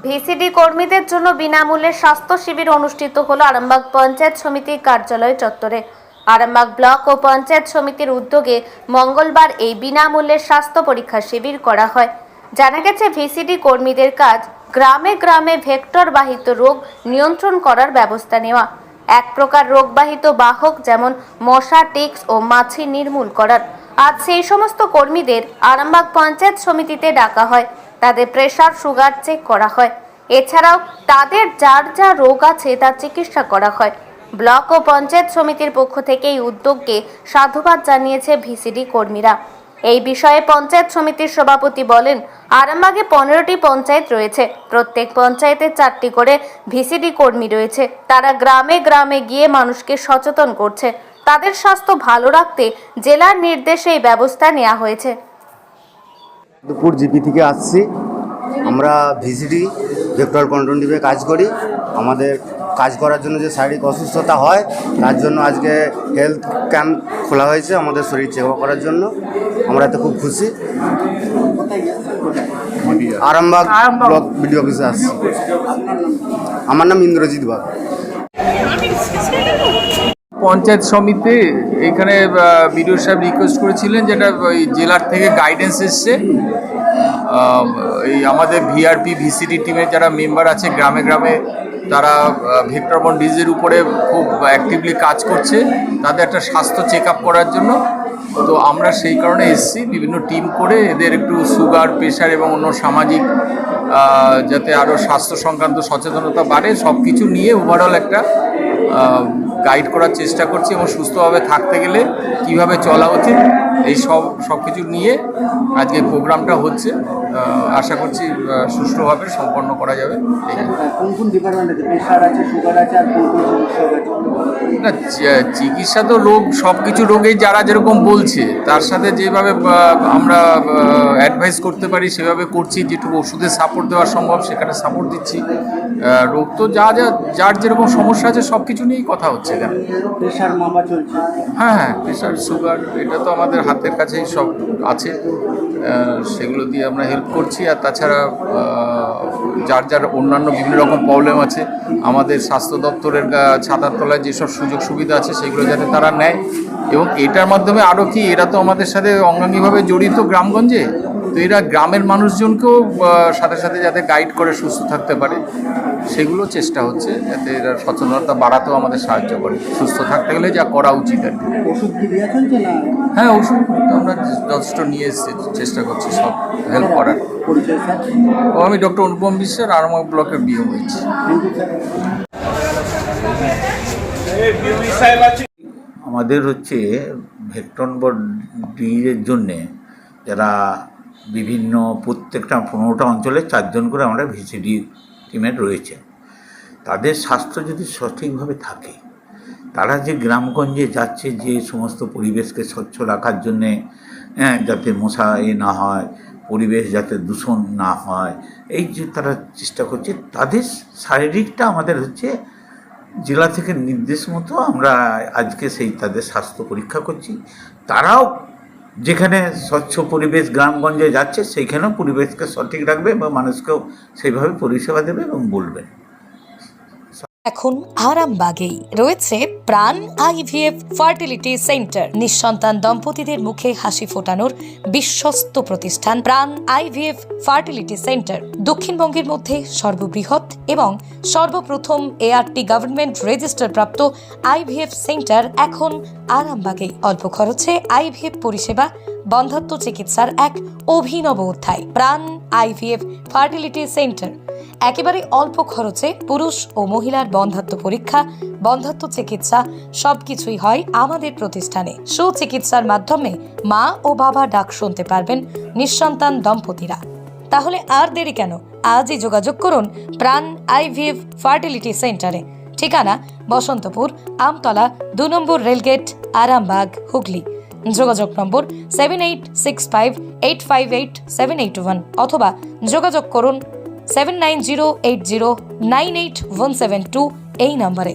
VCD কর্মীদের জন্য বিনামূল্যে স্বাস্থ্য শিবির অনুষ্ঠিত হলো আরামবাগ পঞ্চায়েত সমিতির কার্যালয় চত্বরে। আরামবাগ ব্লক ও পঞ্চায়েত সমিতির উদ্যোগে মঙ্গলবার এই বিনামূল্যে স্বাস্থ্য পরীক্ষা শিবির করা হয়। জানা গেছে, ভিসিডি কর্মীদের কাজ গ্রামে গ্রামে ভেক্টর বাহিত রোগ নিয়ন্ত্রণ করার ব্যবস্থা নেওয়া। এক প্রকার রোগবাহিত বাহক যেমন মশা, টিক্স ও মাছি নির্মূল করার। আজ সেই সমস্ত কর্মীদের আরামবাগ পঞ্চায়েত সমিতিতে ডাকা হয়। তাদের প্রেসার, সুগার চেক করা হয়। এছাড়াও তাদের যার যা রোগ আছে তার চিকিৎসা করা হয়। ব্লক ও পঞ্চায়েত সমিতির পক্ষ থেকে এই উদ্যোগকে সাধুবাদ জানিয়েছে ভিসিডি কর্মীরা। এই বিষয়ে পঞ্চায়েত সমিতির সভাপতি বলেন, আরামবাগে 15টি পঞ্চায়েত রয়েছে। প্রত্যেক পঞ্চায়েতে 4টি করে ভিসিডি কর্মী রয়েছে। তারা গ্রামে গ্রামে গিয়ে মানুষকে সচেতন করছে। তাদের স্বাস্থ্য ভালো রাখতে জেলার নির্দেশে এই ব্যবস্থা নেওয়া হয়েছে। দুপুর জিপি থেকে আসছি। আমরা ভিসিডি ভেক্টর কন্ট্রোল টিমে কাজ করি। আমাদের কাজ করার জন্য যে শারীরিক অসুস্থতা হয় তার জন্য আজকে হেলথ ক্যাম্প খোলা হয়েছে আমাদের শরীর চেক আপ করার জন্য। আমরা এতে খুব খুশি। আরামবাগ ব্লক বিডিও অফিসে আসছি। আমার নাম ইন্দ্রজিৎ বাগ। পঞ্চায়েত সমিতি এখানে বিডিও সাহেব রিকোয়েস্ট করেছিলেন, যেটা ওই জেলার থেকে গাইডেন্স এসছে। এই আমাদের ভিআরপি ভিসিডি টিমের যারা মেম্বার আছে গ্রামে গ্রামে, তারা ভেক্টরবর্ন ডিজিজের উপরে খুব অ্যাক্টিভলি কাজ করছে, তাদের একটা স্বাস্থ্য চেক আপ করার জন্য। তো আমরা সেই কারণে এসেছি, বিভিন্ন টিম করে এদের একটু সুগার, প্রেশার এবং অন্য সামাজিক যাতে আরও স্বাস্থ্য সংক্রান্ত সচেতনতা বাড়ে, সব কিছু নিয়ে ওভারঅল একটা গাইড করার চেষ্টা করছি। এবং সুস্থভাবে থাকতে গেলে কিভাবে চলা উচিত, এই সব কিছু নিয়ে আজকে প্রোগ্রামটা হচ্ছে। আশা করছি সুষ্ঠুভাবে সম্পন্ন করা যাবে। না, চিকিৎসা তো রোগ, সব কিছু রোগেই যারা যেরকম বলছে তার সাথে যেভাবে আমরা অ্যাডভাইস করতে পারি সেভাবে করছি। যেটুকু ওষুধে সাপোর্ট দেওয়া সম্ভব সেখানে সাপোর্ট দিচ্ছি। রোগ তো যার যেরকম সমস্যা আছে সব কিছু নিয়েই কথা হচ্ছে। প্রেশার মাপা চলছে। হ্যাঁ, প্রেশার, সুগার, এটা তো আমাদের হাতের কাছেই সব আছে, সেগুলো দিয়ে আমরা হেল্প করছি। আর তাছাড়া যার অন্যান্য বিভিন্ন রকম প্রবলেম আছে, আমাদের স্বাস্থ্য দপ্তরের ছাতার তলায় যেসব সুযোগ সুবিধা আছে সেগুলো যাতে তারা নেয়। এবং এটার মাধ্যমে আরও কি, এরা তো আমাদের সাথে অঙ্গাঙ্গিভাবে জড়িত গ্রামগঞ্জে, তো এরা গ্রামের মানুষজনকেও সাথে সাথে যাতে গাইড করে সুস্থ থাকতে পারে সেগুলো চেষ্টা হচ্ছে, যাতে এরা সচেতনতা বাড়াতেও আমাদের সাহায্য করে। সুস্থ থাকতে গেলে যা করা উচিত আর কি। ওষুধ কি দেওয়া চলছে না? হ্যাঁ, ওষুধ তো আমরা যথেষ্ট নিয়ে এসেছি, চেষ্টা করছি সব হেল্প করার। ও আমি ডক্টর অনুপম বিশ্বাস, আরামবাগ ব্লকের বিও হয়েছি। আমাদের হচ্ছে ভেক্টরবর্ন ডিজিজের জন্যে যারা বিভিন্ন প্রত্যেকটা 15টা অঞ্চলে 4 জন করে আমরা ভিসিডি টিমের রয়েছে। তাদের স্বাস্থ্য যদি সঠিকভাবে থাকে, তারা যে গ্রামগঞ্জে যাচ্ছে, যে সমস্ত পরিবেশকে স্বচ্ছ রাখার জন্যে, যাতে মশা না হয়, পরিবেশ যাতে দূষণ না হয়, এই যে তারা চেষ্টা করছে, তাদের শারীরিকটা আমাদের হচ্ছে জেলা থেকে নির্দেশ মতো আমরা আজকে সেই তাদের স্বাস্থ্য পরীক্ষা করছি। তারাও যেখানে স্বচ্ছ পরিবেশ গ্রামগঞ্জে যাচ্ছে সেইখানেও পরিবেশকে সঠিক রাখবে এবং মানুষকেও সেইভাবে পরিষেবা দেবে এবং বলবে। এখন আরামবাগেই রয়েছে প্রাণ আইভিএফ ফার্টিলিটি সেন্টার। নিঃসন্তান দম্পতিদের মুখে হাসি ফোটানোর বিশ্বস্ত প্রতিষ্ঠান প্রাণ আইভিএফ ফার্টিলিটি সেন্টার দক্ষিণবঙ্গের মধ্যে সর্ববৃহৎ এবং সর্বপ্রথম এআরটি গভর্নমেন্ট রেজিস্টার প্রাপ্ত আইভিএফ সেন্টার এখন আরামবাগেই। অল্প খরচে আইভিএফ পরিষেবা, বন্ধ্যাত্ব চিকিৎসার এক অভিনব অধ্যায়। প্রাণ আইভিএফ ফার্টিলিটি সেন্টার একেবারে অল্প খরচে পুরুষ ও মহিলার বন্ধ্যাত্ব পরীক্ষা, বন্ধ্যাত্ব চিকিৎসা সবকিছুই হয় আমাদের প্রতিষ্ঠানে। সুচিকিৎসার মাধ্যমে মা ও বাবা ডাক শুনতে পারবেন নিঃসন্তান দম্পতিরা। তাহলে আর দেরি কেন? আজই যোগাযোগ করুন প্রাণ আইভিএফ ফার্টিলিটি সেন্টারে। ঠিকানা বসন্তপুর, আমতলা, 2 নম্বর রেলগেট, আরামবাগ, হুগলি। যোগাযোগ নম্বর 7865858781 অথবা যোগাযোগ করুন 7908098172 এই নম্বরে।